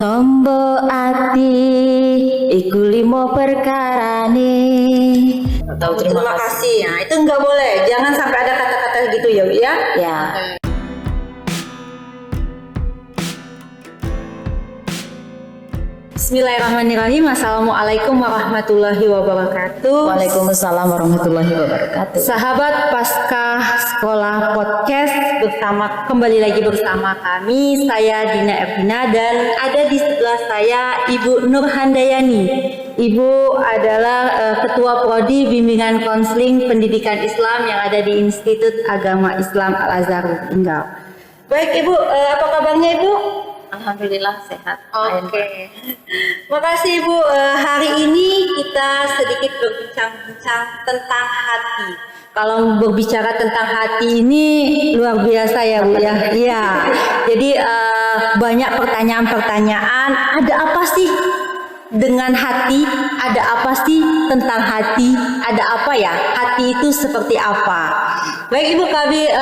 Tombo ati iku limo perkarane. Tahu terima kasih. Nah, itu nggak boleh. Jangan sampai ada kata-kata gitu ya, Bu, ya. Ya. Bismillahirrahmanirrahim. Assalamualaikum warahmatullahi wabarakatuh. Waalaikumsalam warahmatullahi wabarakatuh. Sahabat Pasca Sekolah Podcast kembali lagi bersama kami. Saya Dina Ervina dan ada di sebelah saya Ibu Nur Handayani. Ibu adalah Ketua Prodi Bimbingan Konseling Pendidikan Islam yang ada di Institut Agama Islam Al-Azhar Tinggal. Baik Ibu, apa kabarnya Ibu? Alhamdulillah sehat. Oke. Makasih Ibu. Hari ini kita sedikit berbincang-bincang tentang hati. Kalau berbicara tentang hati ini luar biasa ya Bu ya. Iya. Jadi banyak pertanyaan-pertanyaan. Ada apa sih dengan hati? Ada apa sih tentang hati? Ada apa ya? Hati itu seperti apa? Baik Ibu, kami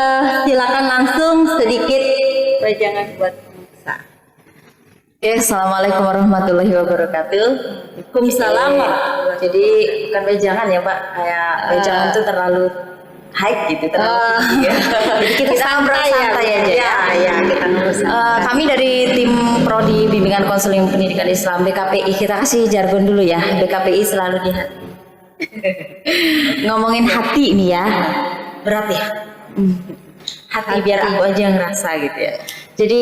silakan langsung sedikit wejangan buat pemirsa. Oke, assalamualaikum warahmatullahi wabarakatuh. Waalaikumsalam. Jadi bukan wejangan ya Pak, kayak wejangan itu terlalu hype gitu, terlalu tinggi ya. Jadi kita santai aja. Ya, kita Kami dari tim Prodi Bimbingan Konseling Pendidikan Islam BKPI, kita kasih jargon dulu ya. BKPI selalu di hati. Ngomongin hati ini ya, berat ya. Hati biar aku aja yang ngerasa gitu ya. Jadi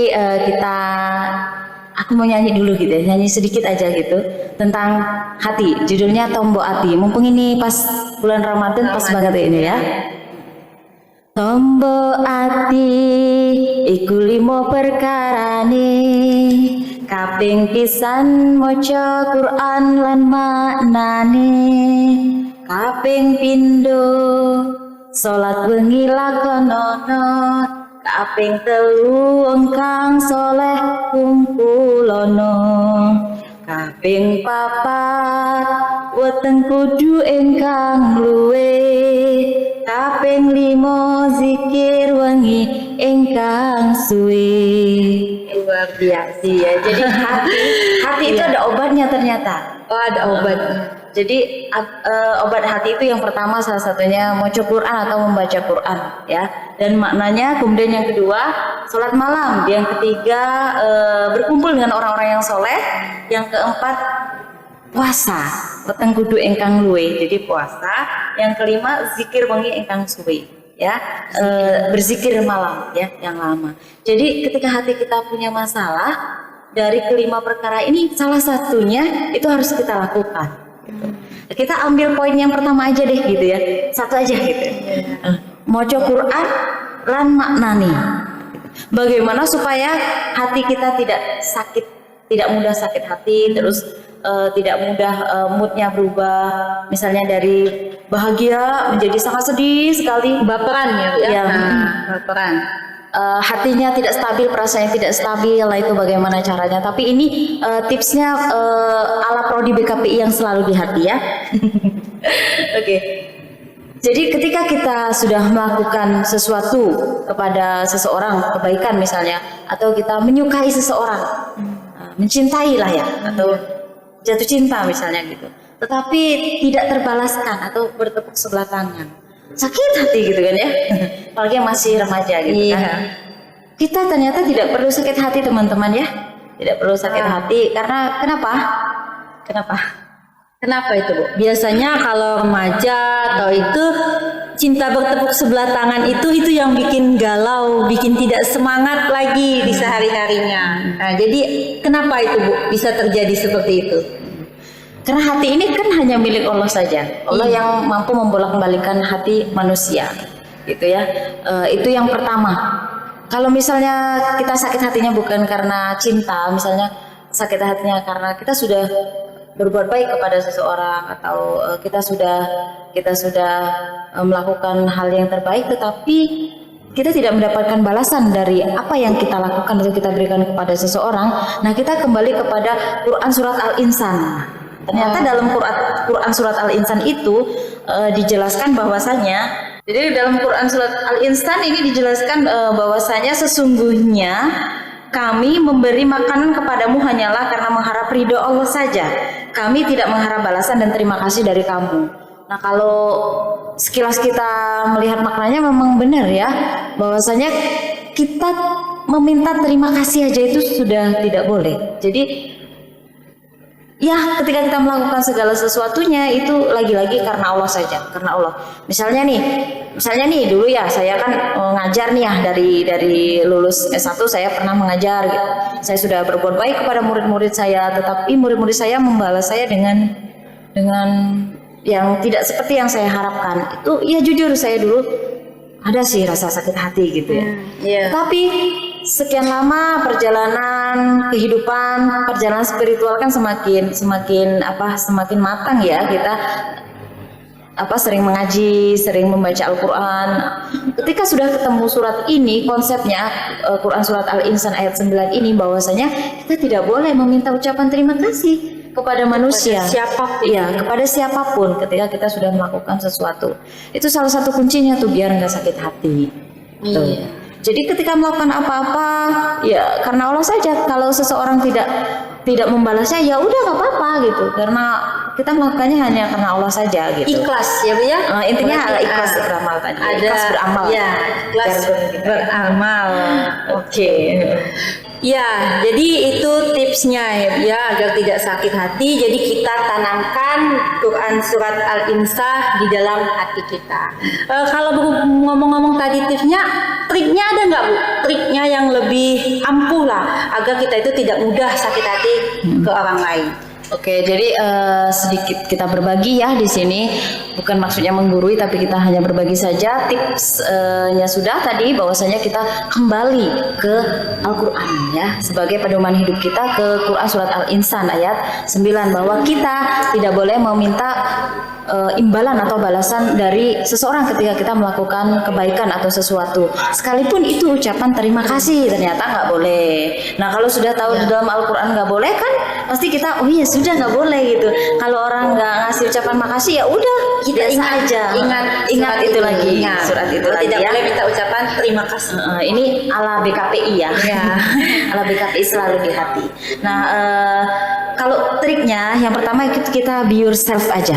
aku mau nyanyi dulu gitu ya, nyanyi sedikit aja gitu tentang hati. Judulnya Tombo Ati. Mumpung ini pas bulan Ramadan, pas banget ini ya. Tombo ati iku limo perkarane, kaping pisan maca Quran lan maknane, kaping pindho salat wengi lakonono, kaping telu engkang soleh kumpulono, kaping papat weteng kudu engkang luwe, kaping limo zikir wengi engkang suwe. luar biasa. Iya, jadi hati itu ada obatnya ternyata. Oh, ada obatnya. Jadi obat hati itu yang pertama salah satunya membaca Quran atau membaca Quran ya. Dan maknanya, kemudian yang kedua sholat malam, yang ketiga berkumpul dengan orang-orang yang soleh, yang keempat puasa, weteng kudu engkang luwe, jadi puasa, yang kelima zikir wengi engkang suwe ya, berzikir malam ya yang lama. Jadi ketika hati kita punya masalah, dari kelima perkara ini salah satunya itu harus kita lakukan. Kita ambil poin yang pertama aja deh gitu ya, satu aja gitu. Maca Quran lan maknani. Bagaimana supaya hati kita tidak sakit, tidak mudah sakit hati, terus tidak mudah moodnya berubah, misalnya dari bahagia menjadi sangat sedih sekali, Baperan ya. Baperan. hatinya tidak stabil, perasaannya tidak stabil. Lah itu bagaimana caranya? Tapi ini tipsnya ala Prodi BKPI yang selalu di hati ya. Oke. Jadi ketika kita sudah melakukan sesuatu kepada seseorang, kebaikan misalnya, atau kita menyukai seseorang, mencintai lah ya, atau jatuh cinta misalnya gitu, tetapi tidak terbalaskan atau bertepuk sebelah tangan, sakit hati gitu kan ya. Apalagi yang masih remaja gitu kan. Kita ternyata tidak perlu sakit hati teman-teman ya. Tidak perlu sakit hati karena Kenapa itu Bu? Biasanya kalau remaja atau itu cinta bertepuk sebelah tangan itu yang bikin galau, bikin tidak semangat lagi di sehari-harinya. Nah, jadi kenapa itu Bu bisa terjadi seperti itu? Karena hati ini kan hanya milik Allah saja. Allah yang mampu membolak-balikan hati manusia. Gitu ya. Itu yang pertama. Kalau misalnya kita sakit hatinya bukan karena cinta, misalnya sakit hatinya karena kita sudah berbuat baik kepada seseorang, atau kita sudah melakukan hal yang terbaik, tetapi kita tidak mendapatkan balasan dari apa yang kita lakukan atau kita berikan kepada seseorang. Nah, kita kembali kepada Quran surat Al-Insan. Ternyata dalam Quran surat Al-Insan itu dijelaskan bahwasanya, jadi dalam Quran surat Al-Insan ini dijelaskan bahwasanya sesungguhnya kami memberi makanan kepadamu hanyalah karena mengharap ridho Allah saja. Kami tidak mengharap balasan dan terima kasih dari kamu. Nah, kalau sekilas kita melihat maknanya memang benar ya, bahwasanya kita meminta terima kasih aja itu sudah tidak boleh. Jadi ya, ketika kita melakukan segala sesuatunya itu lagi-lagi karena Allah saja, karena Allah. Misalnya nih dulu ya saya kan ngajar nih ya, dari lulus S1 saya pernah mengajar gitu. Saya sudah berbuat baik kepada murid-murid saya, tetapi murid-murid saya membalas saya dengan yang tidak seperti yang saya harapkan. Itu ya jujur saya dulu ada sih rasa sakit hati gitu ya. Tapi sekian lama perjalanan kehidupan, perjalanan spiritual kan semakin matang ya, kita sering mengaji, sering membaca Al-Quran. Ketika sudah ketemu surat ini, konsepnya Quran surat Al-Insan ayat 9 ini, bahwasanya kita tidak boleh meminta ucapan terima kasih kepada manusia, kepada siapapun ketika kita sudah melakukan sesuatu. Itu salah satu kuncinya tuh biar nggak sakit hati. Tuh. Jadi ketika melakukan apa-apa ya karena Allah saja. Kalau seseorang tidak membalasnya ya udah nggak apa-apa gitu, karena kita melakukannya hanya karena Allah saja gitu. Ikhlas ya Bu ya. Intinya ikhlas beramal tadi. Ikhlas beramal. Ya, ikhlas beramal. Oke. Ya, jadi itu tipsnya ya agar tidak sakit hati. Jadi kita tanamkan Quran surat Al-Insah di dalam hati kita. Kalau ngomong-ngomong tadi tipsnya, triknya ada nggak Bu? Triknya yang lebih ampuh lah agar kita itu tidak mudah sakit hati ke orang lain. Oke, jadi sedikit kita berbagi ya di sini, bukan maksudnya menggurui, tapi kita hanya berbagi saja tipsnya sudah tadi, bahwasanya kita kembali ke Al-Quran ya sebagai pedoman hidup kita, ke Quran surat Al-Insan ayat 9, bahwa kita tidak boleh meminta imbalan atau balasan dari seseorang ketika kita melakukan kebaikan atau sesuatu, sekalipun itu ucapan terima kasih, ternyata nggak boleh. Nah, kalau sudah tahu di dalam Al-Quran nggak boleh kan, pasti kita oh iya sudah nggak boleh gitu. Kalau orang nggak ngasih ucapan makasih ya udah kita ingat aja, ingat itu lagi, surat itu lagi tidak ya. boleh minta ucapan terima kasih. Ini ala BKPI ya, ala BKPI selalu di hati. Nah, kalau triknya yang pertama kita be yourself aja.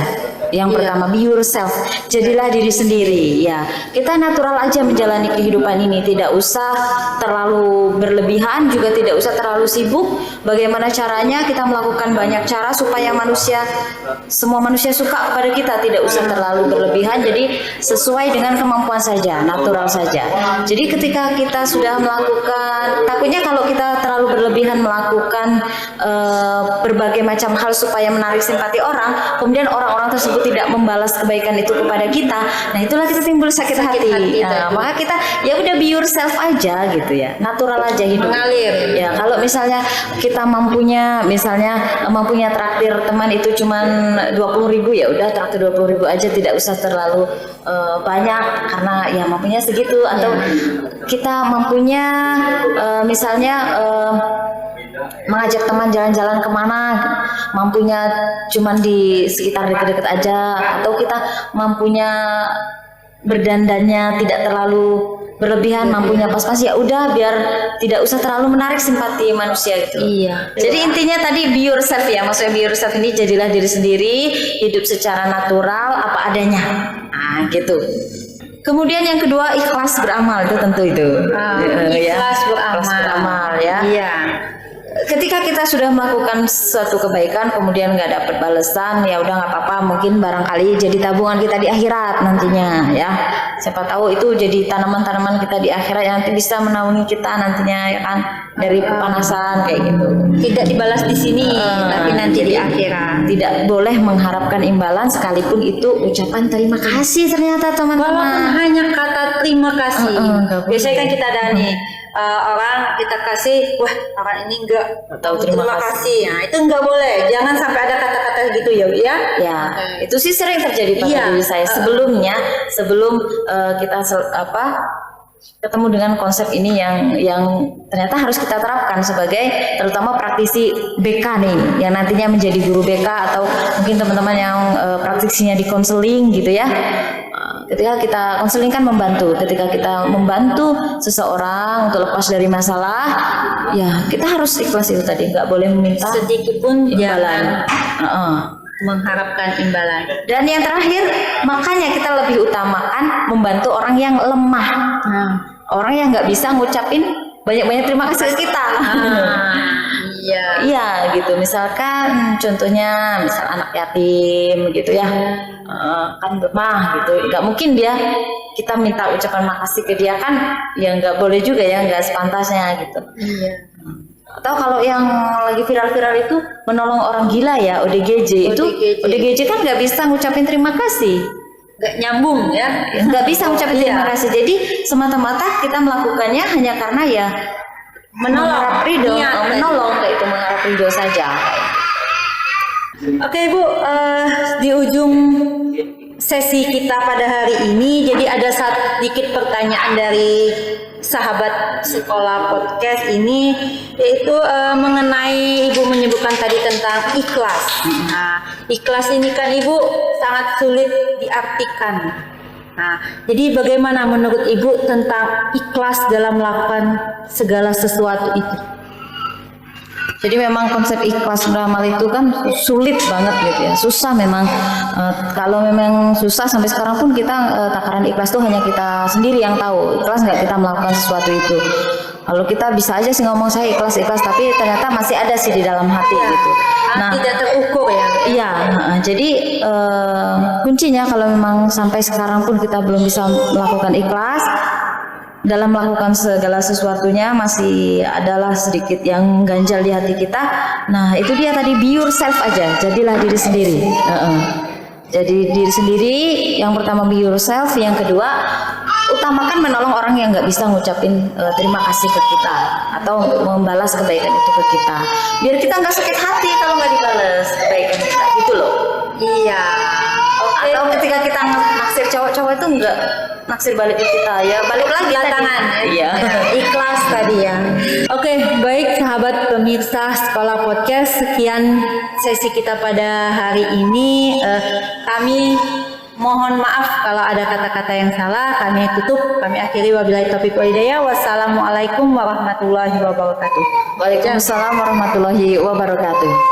Yang pertama, be yourself, jadilah diri sendiri ya. Kita natural aja menjalani kehidupan ini, tidak usah terlalu berlebihan, juga tidak usah terlalu sibuk. Bagaimana caranya kita melakukan banyak cara supaya semua manusia suka kepada kita, tidak usah terlalu berlebihan. Jadi sesuai dengan kemampuan saja, natural saja. Jadi ketika kita sudah melakukan, takutnya kalau kita terlalu berlebihan melakukan berbagai macam hal supaya menarik simpati orang, kemudian orang-orang tersebut tidak membalas kebaikan itu kepada kita, nah itulah kita timbul sakit hati. Nah, maka kita ya udah be yourself aja gitu ya, natural aja hidup, mengalir ya. Kalau misalnya kita mampunya traktir teman itu cuman 20.000, ya udah traktir 20.000 aja, tidak usah terlalu banyak karena ya mampunya segitu. Atau kita mampunya mengajak teman jalan-jalan kemana, mampunya cuman di sekitar deket-deket aja, atau kita mampunya berdandannya tidak terlalu berlebihan, mampunya pas-pas, ya udah biar tidak usah terlalu menarik simpati manusia gitu. Iya. Jadi intinya tadi be yourself ya, maksudnya be yourself ini jadilah diri sendiri, hidup secara natural apa adanya. Nah, gitu. Kemudian yang kedua, ikhlas beramal, itu tentu itu. Ikhlas beramal ya. Iya. Ketika kita sudah melakukan suatu kebaikan kemudian nggak dapat balasan, ya udah nggak apa-apa, mungkin barangkali jadi tabungan kita di akhirat nantinya ya. Siapa tahu itu jadi tanaman-tanaman kita di akhirat yang nanti bisa menaungi kita nantinya ya kan, dari kepanasan kayak gitu. Tidak dibalas di sini, tapi nanti di akhirat. Tidak boleh mengharapkan imbalan sekalipun itu ucapan terima kasih ternyata teman-teman. Walaupun hanya kata terima kasih. Biasanya kan kita ada nih orang kita kasih, wah orang ini enggak tahu terima kasih. Nah, itu enggak boleh. Jangan sampai ada kata-kata gitu ya. Ya, itu sih sering terjadi pada diri saya sebelum kita ketemu dengan konsep ini yang ternyata harus kita terapkan sebagai terutama praktisi BK nih, yang nantinya menjadi guru BK atau mungkin teman-teman yang praktisinya di konseling gitu ya. Ketika kita konseling kan membantu, ketika kita membantu seseorang untuk lepas dari masalah, ya kita harus ikhlas itu tadi, nggak boleh meminta Sedikit pun imbalan. mengharapkan imbalan. Dan yang terakhir, makanya kita lebih utamakan membantu orang yang lemah, orang yang nggak bisa ngucapin banyak-banyak terima kasih ke kita. Iya. Iya gitu, misalkan contohnya misal anak yatim gitu ya, kan lemah gitu, nggak mungkin dia kita minta ucapan makasih ke dia kan, ya nggak boleh juga ya, nggak sepantasnya gitu. Iya. Atau kalau yang lagi viral-viral itu menolong orang gila ya, ODGJ itu, ODGJ kan nggak bisa ngucapin terima kasih, Nggak nyambung ya. nggak bisa ngucapin terima kasih. Jadi semata-mata kita melakukannya hanya karena ya mengharap ridho, menolong kayak itu, mengharap ridho saja. Oke Bu, di ujung sesi kita pada hari ini, jadi ada sedikit pertanyaan dari sahabat sekolah podcast ini, yaitu mengenai Ibu menyebutkan tadi tentang ikhlas. Nah, ikhlas ini kan Ibu sangat sulit diartikan. Nah, jadi bagaimana menurut Ibu tentang ikhlas dalam melakukan segala sesuatu itu? Jadi memang konsep ikhlas beramal itu kan sulit banget gitu ya, susah memang. Kalau memang susah sampai sekarang pun kita takaran ikhlas itu hanya kita sendiri yang tahu. Ikhlas nggak kita melakukan sesuatu itu. Kalau kita bisa aja sih ngomong saya ikhlas, tapi ternyata masih ada sih di dalam hati gitu. Nah, tidak terukur ya. Iya, jadi kuncinya kalau memang sampai sekarang pun kita belum bisa melakukan ikhlas dalam melakukan segala sesuatunya, masih adalah sedikit yang ganjal di hati kita. Nah, itu dia tadi, be yourself aja, jadilah diri sendiri. Jadi diri sendiri, yang pertama be yourself, yang kedua utamakan menolong orang yang nggak bisa ngucapin terima kasih ke kita atau membalas kebaikan itu ke kita, biar kita nggak sakit hati kalau nggak dibalas kebaikan kita gitu loh. Iya. Atau ketika kita naksir cowok itu nggak naksir balik ke kita, ya balik lagi tangan. Iya. Ikhlas tadi ya. Oke, baik sahabat pemirsa Sekolah Podcast, sekian sesi kita pada hari ini. Kami mohon maaf kalau ada kata-kata yang salah. Kami tutup, kami akhiri, wabillahi taufiq wal hidayah. Wassalamualaikum warahmatullahi wabarakatuh. Waalaikumsalam warahmatullahi wabarakatuh.